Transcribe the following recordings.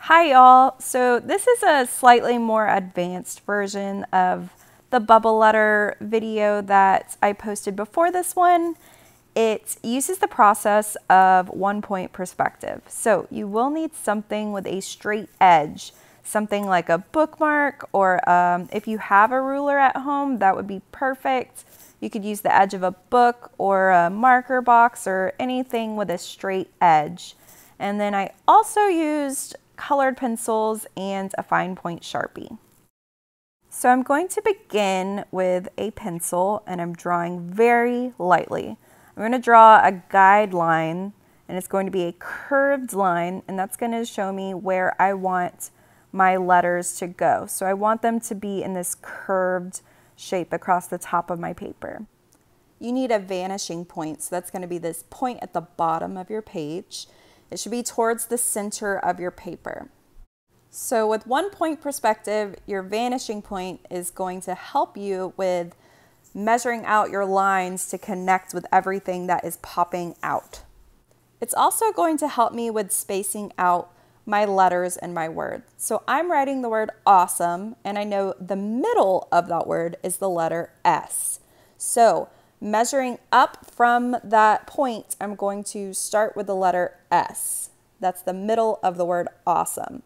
Hi y'all, so this is a slightly more advanced version of the bubble letter video that I posted before this one. It uses the process of one-point perspective. So you will need something with a straight edge, something like a bookmark, or if you have a ruler at home, that would be perfect. You could use the edge of a book or a marker box or anything with a straight edge. And then I also used colored pencils and a fine point Sharpie. So I'm going to begin with a pencil and I'm drawing very lightly. I'm going to draw a guideline and it's going to be a curved line, and that's going to show me where I want my letters to go. So I want them to be in this curved shape across the top of my paper. You need a vanishing point, so that's going to be this point at the bottom of your page. It should be towards the center of your paper. So with one-point perspective, your vanishing point is going to help you with measuring out your lines to connect with everything that is popping out. It's also going to help me with spacing out my letters and my words. So I'm writing the word awesome, and I know the middle of that word is the letter S. So measuring up from that point, I'm going to start with the letter S. That's the middle of the word awesome.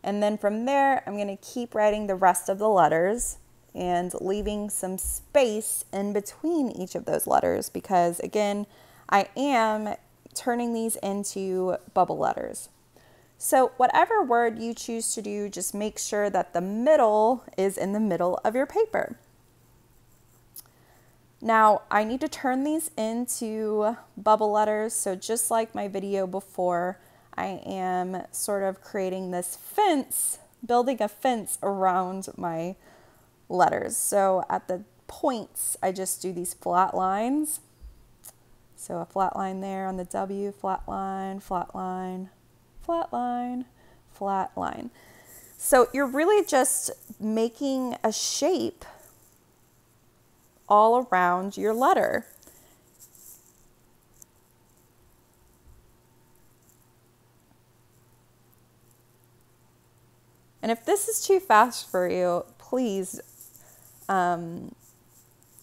And then from there, I'm going to keep writing the rest of the letters and leaving some space in between each of those letters because, again, I am turning these into bubble letters. So whatever word you choose to do, just make sure that the middle is in the middle of your paper. Now, I need to turn these into bubble letters, so just like my video before, I am sort of creating this fence, building a fence around my letters. So at the points, I just do these flat lines. So a flat line there on the W, flat line, flat line, flat line, flat line. So you're really just making a shape all around your letter. And if this is too fast for you, please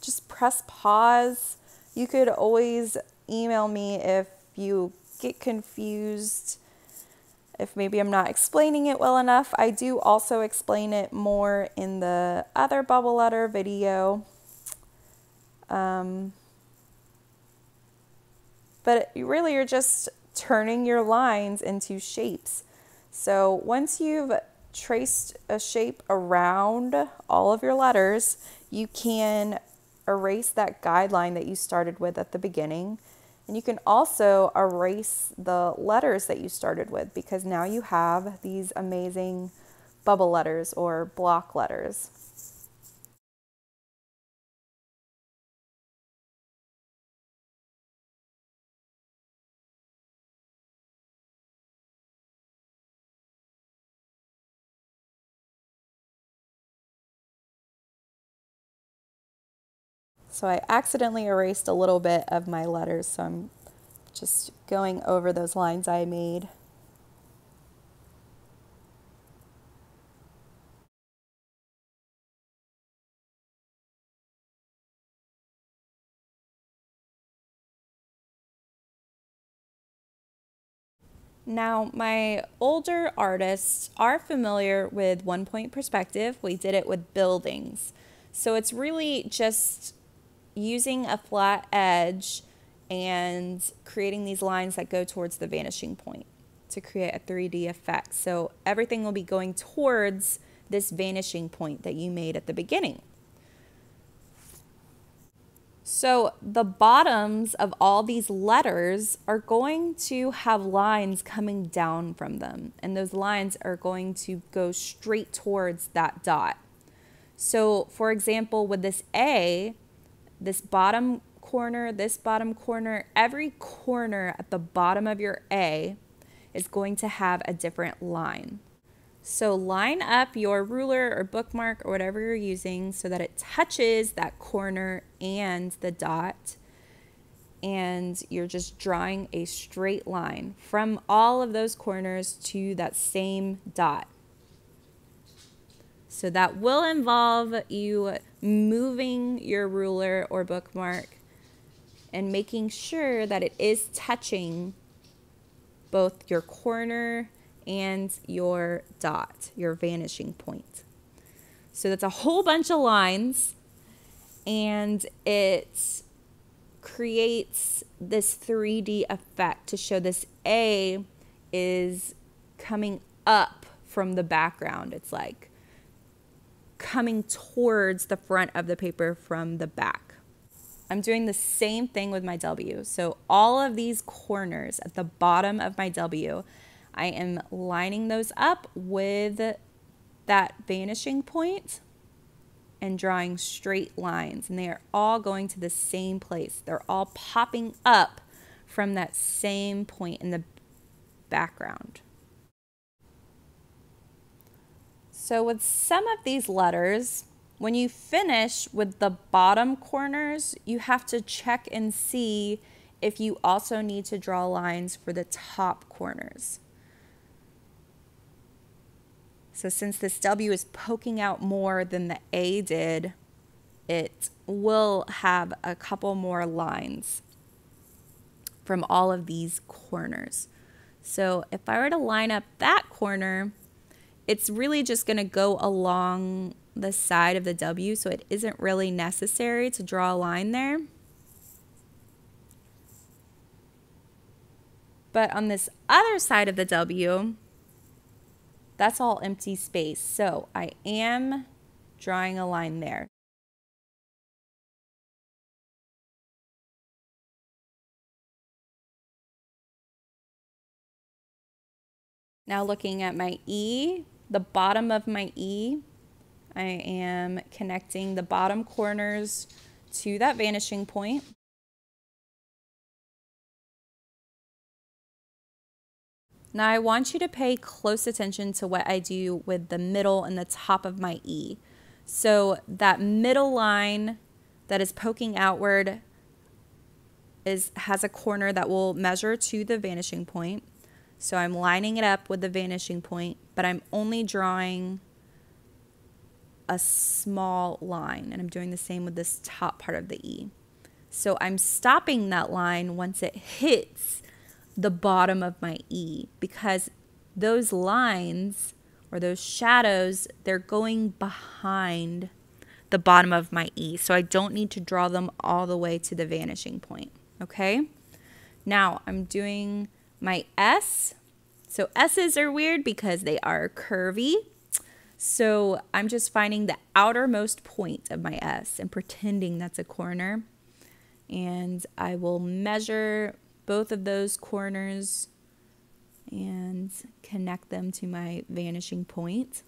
just press pause. You could always email me if you get confused, if maybe I'm not explaining it well enough. I do also explain it more in the other bubble letter video. But really you're just turning your lines into shapes. So once you've traced a shape around all of your letters, you can erase that guideline that you started with at the beginning. And you can also erase the letters that you started with because now you have these amazing bubble letters or block letters. So I accidentally erased a little bit of my letters, so I'm just going over those lines I made. Now, my older artists are familiar with one-point perspective. We did it with buildings. So it's really just using a flat edge and creating these lines that go towards the vanishing point to create a 3D effect. So everything will be going towards this vanishing point that you made at the beginning. So the bottoms of all these letters are going to have lines coming down from them, and those lines are going to go straight towards that dot. So for example, with this A, this bottom corner, every corner at the bottom of your A is going to have a different line. So line up your ruler or bookmark or whatever you're using so that it touches that corner and the dot. and you're just drawing a straight line from all of those corners to that same dot. So that will involve you moving your ruler or bookmark and making sure that it is touching both your corner and your dot, your vanishing point. So that's a whole bunch of lines, and it creates this 3D effect to show this A is coming up from the background. It's like coming towards the front of the paper from the back. I'm doing the same thing with my W. So all of these corners at the bottom of my W, I am lining those up with that vanishing point and drawing straight lines. And they are all going to the same place. They're all popping up from that same point in the background. So with some of these letters, when you finish with the bottom corners, you have to check and see if you also need to draw lines for the top corners. So since this W is poking out more than the A did, it will have a couple more lines from all of these corners. So if I were to line up that corner, it's really just going to go along the side of the W, so it isn't really necessary to draw a line there. But on this other side of the W, that's all empty space, so I am drawing a line there. Now looking at my E, the bottom of my E, I am connecting the bottom corners to that vanishing point. Now I want you to pay close attention to what I do with the middle and the top of my E. So that middle line that is poking outward has a corner that will measure to the vanishing point. So I'm lining it up with the vanishing point, but I'm only drawing a small line, and I'm doing the same with this top part of the E. So I'm stopping that line once it hits the bottom of my E, because those lines or those shadows, they're going behind the bottom of my E. So I don't need to draw them all the way to the vanishing point, okay? Now I'm doing my S. So S's are weird because they are curvy. So I'm just finding the outermost point of my S and pretending that's a corner. And I will measure both of those corners and connect them to my vanishing point.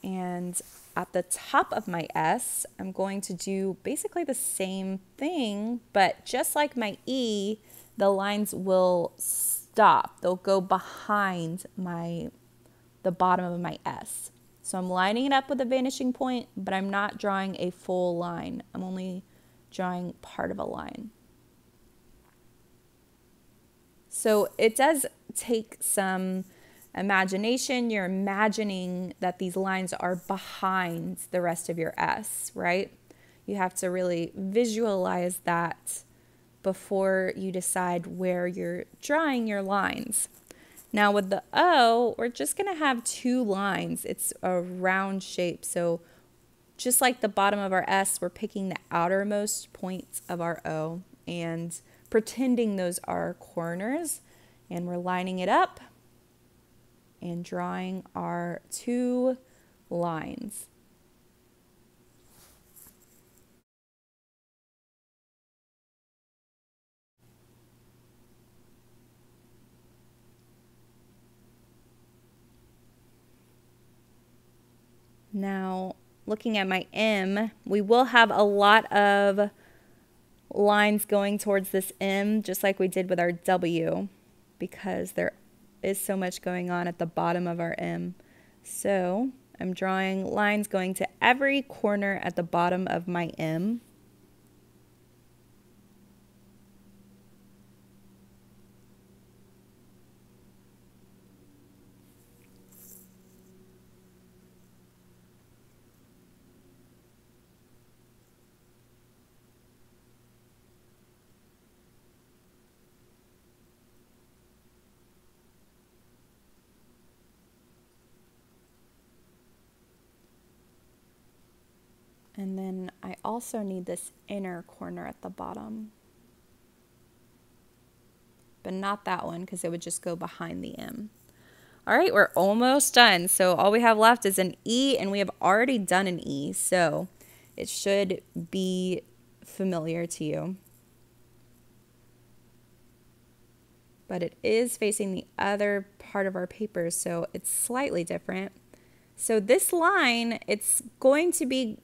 And at the top of my S, I'm going to do basically the same thing, but just like my E, the lines will stop. They'll go behind the bottom of my S. So I'm lining it up with a vanishing point, but I'm not drawing a full line. I'm only drawing part of a line. So it does take some imagination. You're imagining that these lines are behind the rest of your S, right? You have to really visualize that before you decide where you're drawing your lines. Now with the O, we're just going to have two lines. It's a round shape. So just like the bottom of our S, we're picking the outermost points of our O and pretending those are corners. And we're lining it up and drawing our two lines. Now, looking at my M, we will have a lot of lines going towards this M, just like we did with our W, because there is so much going on at the bottom of our M. So I'm drawing lines going to every corner at the bottom of my M. And then I also need this inner corner at the bottom. But not that one because it would just go behind the M. All right, we're almost done. So all we have left is an E, and we have already done an E. So it should be familiar to you. But it is facing the other part of our paper, so it's slightly different. So this line, it's going to be,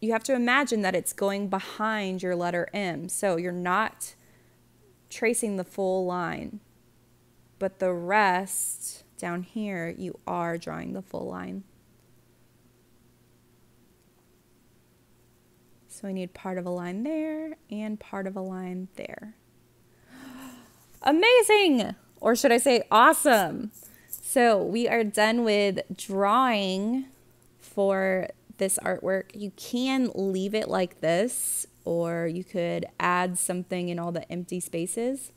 you have to imagine that it's going behind your letter M. So you're not tracing the full line, but the rest down here, you are drawing the full line. So we need part of a line there and part of a line there. Amazing! Or should I say awesome? So we are done with drawing for this artwork. You can leave it like this, or you could add something in all the empty spaces.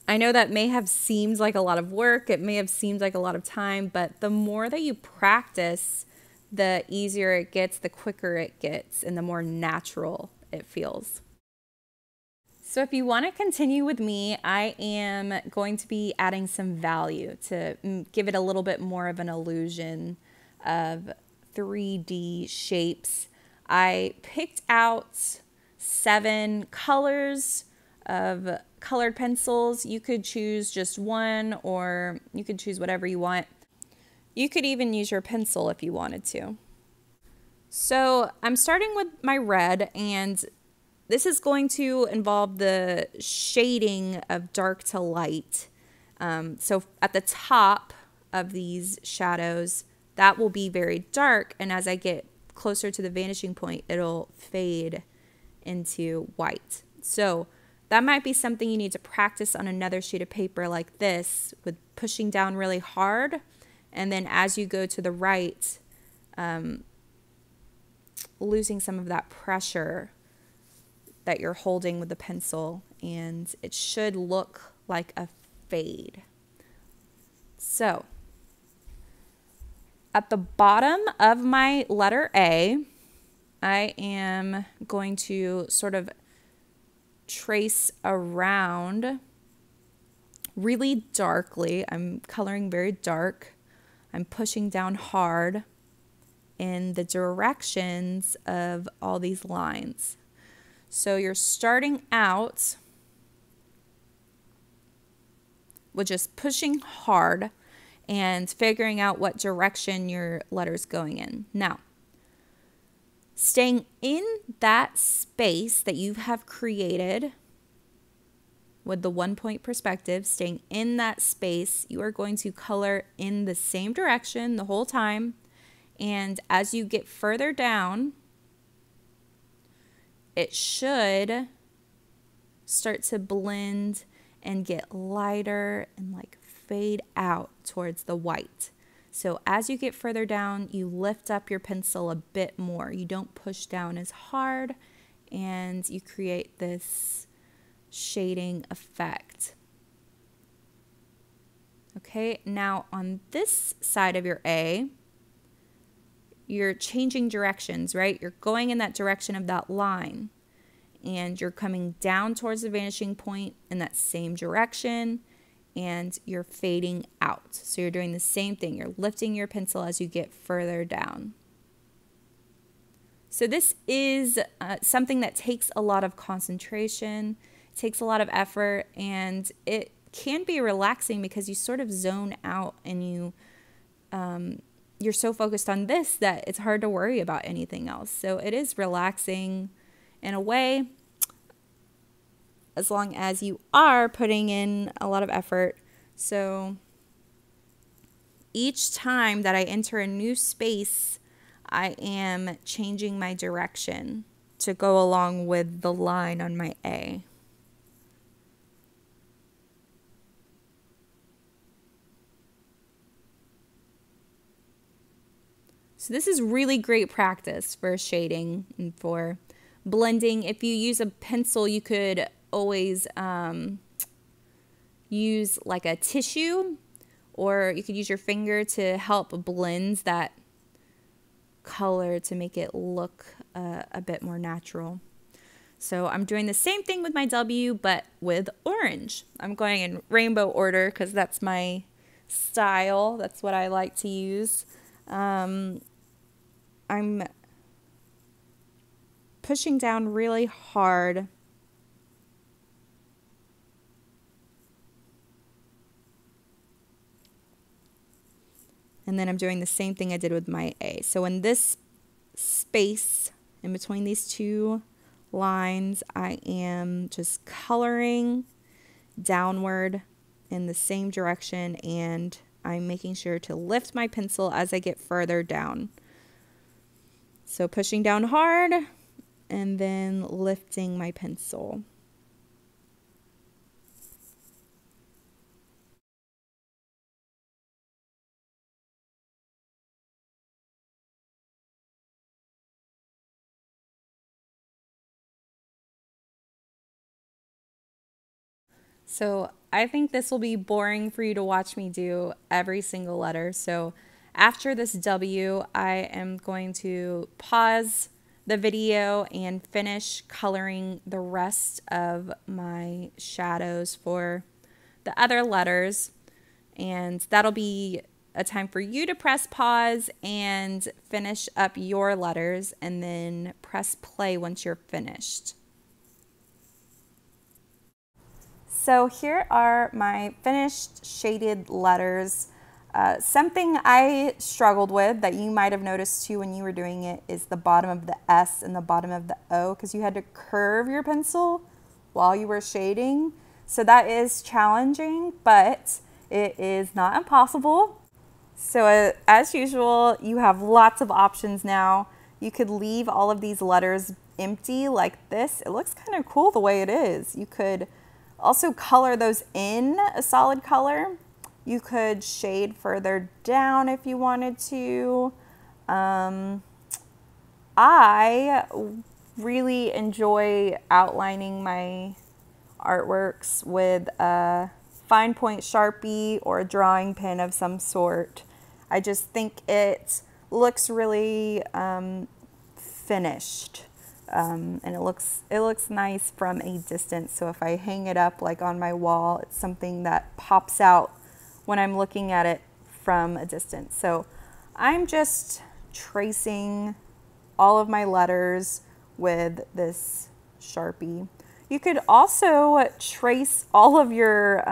I know that may have seemed like a lot of work. It may have seemed like a lot of time, but the more that you practice, the easier it gets, the quicker it gets, and the more natural it feels. So if you want to continue with me, I am going to be adding some value to give it a little bit more of an illusion of 3D shapes. I picked out 7 colors of colored pencils. You could choose just one, or you could choose whatever you want. You could even use your pencil if you wanted to. So I'm starting with my red, and this is going to involve the shading of dark to light. So at the top of these shadows, that will be very dark, and as I get closer to the vanishing point, it'll fade into white. So that might be something you need to practice on another sheet of paper like this, with pushing down really hard, and then as you go to the right, losing some of that pressure that you're holding with the pencil, and it should look like a fade. So at the bottom of my letter A, I am going to sort of trace around really darkly. I'm coloring very dark. I'm pushing down hard in the directions of all these lines. So you're starting out with just pushing hard and figuring out what direction your letter's going in. Now, staying in that space that you have created with the 1-point perspective, staying in that space, you are going to color in the same direction the whole time. And as you get further down, it should start to blend and get lighter and like fade out towards the white. So as you get further down, you lift up your pencil a bit more. You don't push down as hard, and you create this shading effect. Okay, now on this side of your A, you're changing directions, right? You're going in that direction of that line, and you're coming down towards the vanishing point in that same direction, and you're fading out. So you're doing the same thing. You're lifting your pencil as you get further down. So this is something that takes a lot of concentration, takes a lot of effort, and it can be relaxing because you sort of zone out, and you're so focused on this that it's hard to worry about anything else. So it is relaxing in a way, as long as you are putting in a lot of effort. So each time that I enter a new space, I am changing my direction to go along with the line on my A. So this is really great practice for shading and for blending. If you use a pencil, you could always use like a tissue, or you could use your finger to help blend that color to make it look a bit more natural. So I'm doing the same thing with my W, but with orange. I'm going in rainbow order because that's my style. That's what I like to use. I'm pushing down really hard. And then I'm doing the same thing I did with my A. So in this space in between these two lines, I am just coloring downward in the same direction, and I'm making sure to lift my pencil as I get further down. So pushing down hard and then lifting my pencil. So I think this will be boring for you to watch me do every single letter. So after this W, I am going to pause the video and finish coloring the rest of my shadows for the other letters. And that'll be a time for you to press pause and finish up your letters, and then press play once you're finished. So here are my finished shaded letters. Something I struggled with that you might have noticed too when you were doing it is the bottom of the S and the bottom of the O, because you had to curve your pencil while you were shading. So that is challenging, but it is not impossible. So as usual, you have lots of options now. You could leave all of these letters empty like this. It looks kind of cool the way it is. You could also color those in a solid color. You could shade further down if you wanted to. I really enjoy outlining my artworks with a fine point Sharpie or a drawing pen of some sort. I just think it looks really finished. And it looks nice from a distance. So if I hang it up like on my wall, it's something that pops out when I'm looking at it from a distance. So I'm just tracing all of my letters with this Sharpie. You could also trace all of your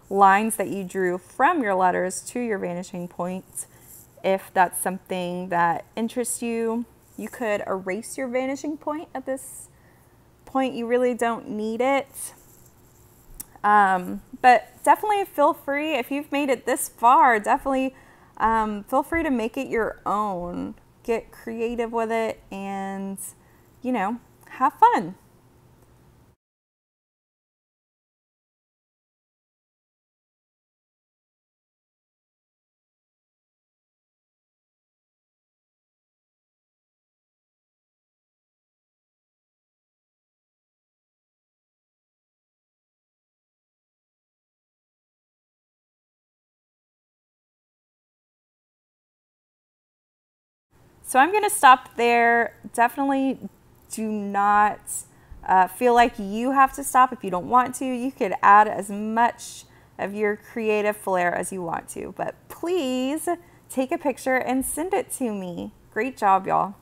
lines that you drew from your letters to your vanishing point if that's something that interests you. You could erase your vanishing point at this point. You really don't need it. But definitely feel free, if you've made it this far, definitely feel free to make it your own. Get creative with it and, you know, have fun. So I'm going to stop there. Definitely do not feel like you have to stop if you don't want to. You could add as much of your creative flair as you want to, but please take a picture and send it to me. Great job, y'all.